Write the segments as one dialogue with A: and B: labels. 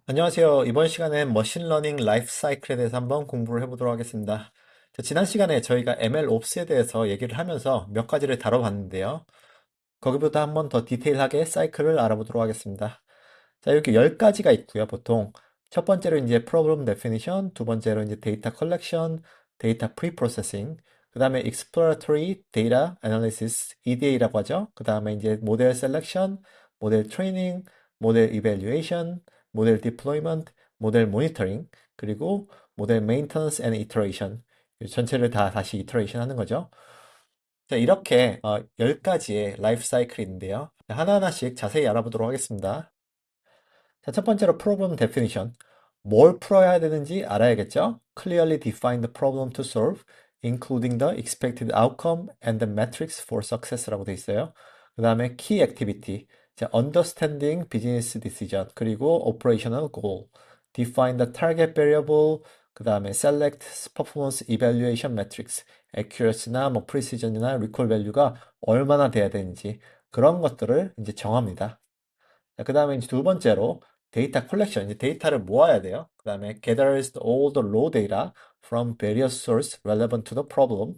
A: 안녕하세요. 이번 시간엔 머신러닝 라이프 사이클에 대해서 한번 공부를 해보도록 하겠습니다. 자, 지난 시간에 저희가 MLOps에 대해서 얘기를 하면서 몇 가지를 다뤄봤는데요. 거기보다 한번 더 디테일하게 사이클을 알아보도록 하겠습니다. 자, 이렇게 10가지가 있고요, 보통. 첫 번째로 이제 Problem Definition, 두 번째로 이제 Data Collection, Data Pre-Processing, 그 다음에 Exploratory Data Analysis, EDA라고 하죠. 그 다음에 이제 Model Selection, Model Training, Model Evaluation, Model Deployment, Model Monitoring, 그리고 Model Maintenance and Iteration. 전체를 다 다시 이터레이션 하는 거죠. 자, 이렇게 10가지의 라이프 사이클인데요. 하나하나씩 자세히 알아보도록 하겠습니다. 자, 첫 번째로 problem definition. 뭘 풀어야 되는지 알아야겠죠? Clearly define the problem to solve, including the expected outcome and the metrics for success라고 돼 있어요. 그 다음에 key activity. 자, understanding business decision. 그리고 operational goal. Define the target variable. 그 다음에 select performance evaluation metrics. accuracy나 뭐 precision이나 recall value가 얼마나 돼야 되는지 그런 것들을 이제 정합니다. 그 다음에 이제 두 번째로 데이터 컬렉션, 이제 데이터를 모아야 돼요. 그 다음에 gathers all the raw data from various sources relevant to the problem.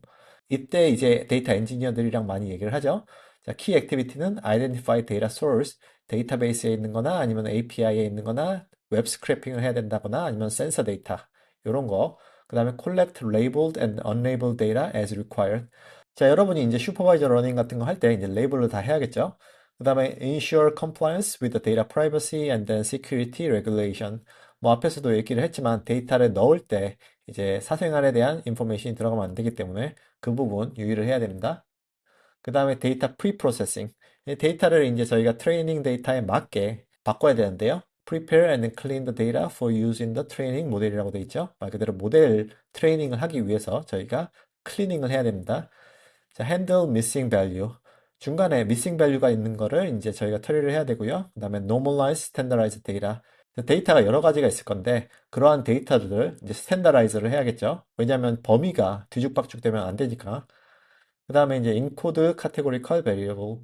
A: 이때 이제 데이터 엔지니어들이랑 많이 얘기를 하죠. 자, 키 액티비티는 identify data source, 데이터베이스에 있는 거나 아니면 API에 있는 거나 웹 스크래핑을 해야 된다거나 아니면 센서 데이터, 이런 거. 그 다음에 collect labeled and unlabeled data as required. 자, 여러분이 이제 슈퍼바이저 러닝 같은 거 할 때 이제 레이블을 다 해야겠죠. 그 다음에 ensure compliance with the data privacy and then security regulation. 뭐 앞에서도 얘기를 했지만 데이터를 넣을 때 이제 사생활에 대한 인포메이션이 들어가면 안 되기 때문에 그 부분 유의를 해야 됩니다. 그 다음에 데이터 프리프로세싱. 데이터를 이제 저희가 트레이닝 데이터에 맞게 바꿔야 되는데요. Prepare and clean the data for use in the training 모델이라고 되어 있죠. 말 그대로 모델 트레이닝을 하기 위해서 저희가 클리닝을 해야 됩니다. 자, handle missing value. 중간에 missing value가 있는 거를 이제 저희가 처리를 해야 되고요. 그 다음에 normalize, standardize data. 데이터가 여러 가지가 있을 건데 그러한 데이터들을 이제 스탠다라이즈를 해야겠죠. 왜냐하면 범위가 뒤죽박죽 되면 안 되니까. 그 다음에 이제 encode categorical variable,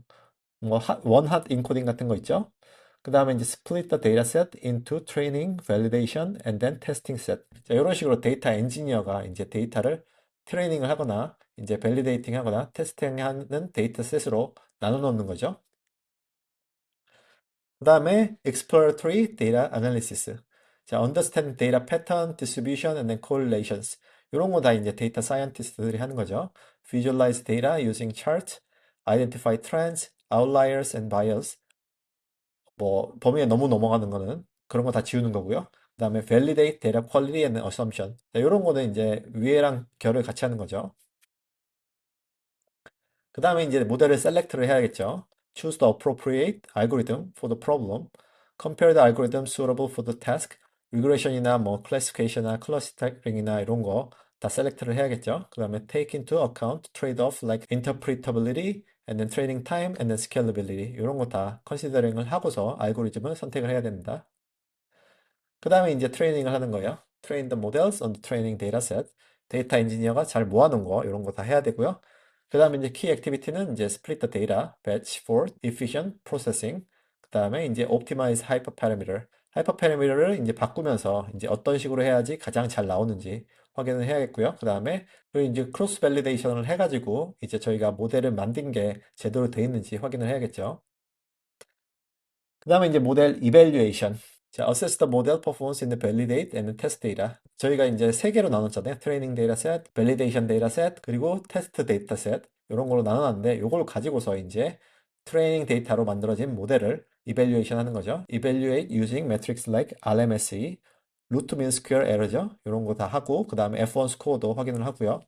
A: 뭐 one hot encoding 같은 거 있죠. 그 다음에 이제 split the data set into training, validation, and then testing set. 자, 이런 식으로 데이터 엔지니어가 이제 데이터를 트레이닝을 하거나 이제 밸리데이팅 하거나 테스팅하는 데이터 셋으로 나눠 놓는 거죠. 그 다음에 exploratory data analysis. 자, understand data pattern, distribution, and then correlations. 이런 거 다 이제 데이터 사이언티스트들이 하는 거죠. visualize data using charts, identify trends, outliers, and bias. 뭐 범위에 너무 넘어가는 거는 그런 거 다 지우는 거고요. 그 다음에 validate data quality and assumption. 자, 이런 거는 이제 위에랑 결을 같이 하는 거죠. 그 다음에 이제 모델을 셀렉트를 해야겠죠. Choose the appropriate algorithm for the problem. Compare the algorithm suitable for the task. Regression이나 뭐 classification이나 clustering이나 이런 거 다 셀렉트를 해야겠죠. 그 다음에 take into account trade-off like interpretability and then training time and then scalability 이런 거 다 컨시더링을 하고서 알고리즘을 선택을 해야 됩니다. 그 다음에 이제 트레이닝을 하는 거예요. Train the models on the training data set. 데이터 엔지니어가 잘 모아놓은 거, 이런 거 다 해야 되고요. 그 다음에 이제 key activity는 이제 split the data, batch for efficient processing. 그 다음에 이제 optimize hyperparameter. 하이퍼패러미터를 이제 바꾸면서 이제 어떤 식으로 해야지 가장 잘 나오는지 확인을 해야겠고요. 그 다음에 그리고 이제 크로스 밸리데이션을 해가지고 이제 저희가 모델을 만든 게 제대로 돼 있는지 확인을 해야겠죠. 그 다음에 이제 모델 이밸류에이션. 자, assess the model performance in the validate and test data. 저희가 이제 세 개로 나눴잖아요. 트레이닝 데이터 셋, 밸리데이션 데이터 셋, 그리고 테스트 데이터 셋. 이런 걸로 나눴는데 이걸 가지고서 이제 트레이닝 데이터로 만들어진 모델을 이밸류에이션 하는 거죠. evaluate using metrics like RMSE, 루트 민 스퀘어 에러죠. 이런 거 다 하고 그 다음에 F1 스코어도 확인을 하고요.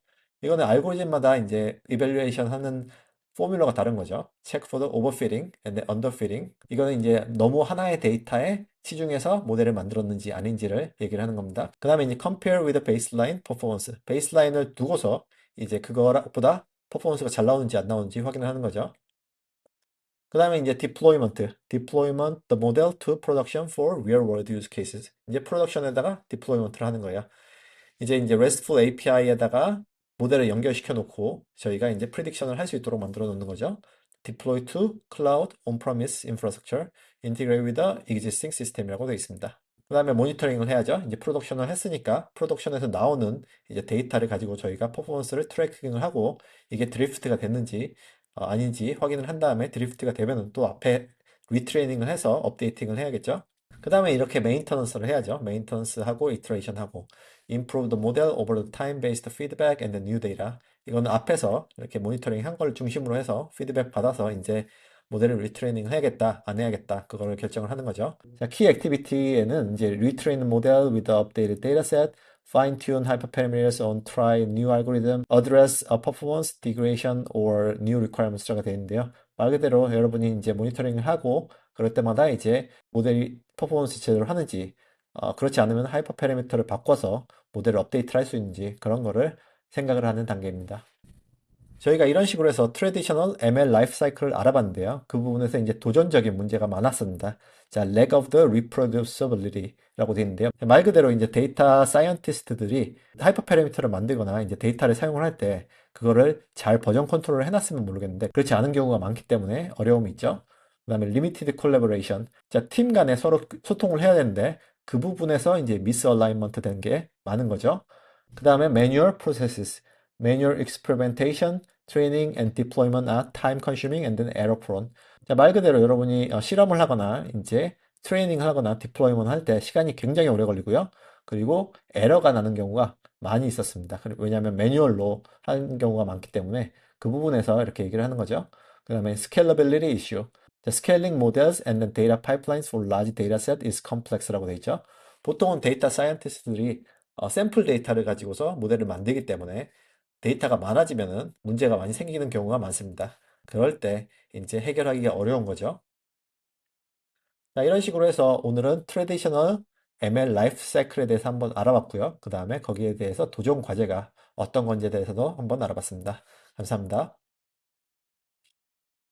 A: 이거는 알고리즘마다 이제 이밸류에이션 하는 포뮬러가 다른 거죠. Check for the overfitting and the underfitting. 이거는 이제 너무 하나의 데이터에 치중해서 모델을 만들었는지 아닌지를 얘기를 하는 겁니다. 그 다음에 이제 compare with the baseline performance. 베이스라인을 두고서 이제 그거보다 퍼포먼스가 잘 나오는지 안 나오는지 확인을 하는 거죠. 그 다음에 이제 deployment the model to production for real world use cases. 이제 프로덕션에다가 deployment를 하는 거예요. 이제 RESTful API에다가 모델을 연결시켜 놓고 저희가 이제 프리딕션을 할 수 있도록 만들어 놓는 거죠. Deploy to Cloud On-Premise Infrastructure Integrate with the Existing System이라고 되어 있습니다. 그 다음에 모니터링을 해야죠. 이제 프로덕션을 했으니까 프로덕션에서 나오는 이제 데이터를 가지고 저희가 퍼포먼스를 트래킹을 하고 이게 드리프트가 됐는지 아닌지 확인을 한 다음에 드리프트가 되면은 또 앞에 리트레이닝을 해서 업데이팅을 해야겠죠. 그 다음에 이렇게 메인터넌스를 해야죠. 메인터넌스 하고 이터레이션 하고 improve the model over the time-based feedback and the new data. 이거는 앞에서 이렇게 모니터링 한 걸 중심으로 해서 피드백 받아서 이제 모델을 리트레이닝 해야겠다, 안 해야겠다, 그거를 결정을 하는 거죠. 자, 키 액티비티에는 이제 retrain model with the updated dataset, fine-tune hyperparameters on try new algorithm, address a performance degradation or new requirements가 되어 있는데요. 말 그대로 여러분이 이제 모니터링을 하고 그럴 때마다 이제 모델이 퍼포먼스 제대로 하는지, 그렇지 않으면 하이퍼 파라미터를 바꿔서 모델을 업데이트를 할 수 있는지 그런 거를 생각을 하는 단계입니다. 저희가 이런 식으로 해서 트레디셔널 ML 라이프 사이클을 알아봤는데요. 그 부분에서 이제 도전적인 문제가 많았습니다. 자, lack of the reproducibility라고 되어 있는데요. 말 그대로 이제 데이터 사이언티스트들이 하이퍼 파라미터를 만들거나 이제 데이터를 사용을 할 때 그거를 잘 버전 컨트롤을 해놨으면 모르겠는데 그렇지 않은 경우가 많기 때문에 어려움이 있죠. 그다음에 limited collaboration. 자, 팀 간에 서로 소통을 해야 되는데 그 부분에서 이제 미스얼라이먼트 된 게 많은 거죠. 그다음에 manual processes. Manual experimentation, training and deployment are time consuming and then error prone. 자, 말 그대로 여러분이 실험을 하거나 이제 트레이닝을 하거나 디플로이먼트 할 때 시간이 굉장히 오래 걸리고요. 그리고 에러가 나는 경우가 많이 있었습니다. 왜냐하면 매뉴얼로 하는 경우가 많기 때문에 그 부분에서 이렇게 얘기를 하는 거죠. 그 다음에 scalability issue. The scaling models and the data pipelines for large data set is complex라고 되어 있죠. 보통은 데이터 사이언티스트들이 샘플 데이터를 가지고서 모델을 만들기 때문에 데이터가 많아지면은 문제가 많이 생기는 경우가 많습니다. 그럴 때 이제 해결하기가 어려운 거죠. 자, 이런 식으로 해서 오늘은 트레디셔널 ML 라이프 사이클에 대해서 한번 알아봤고요. 그 다음에 거기에 대해서 도전 과제가 어떤 건지에 대해서도 한번 알아봤습니다. 감사합니다.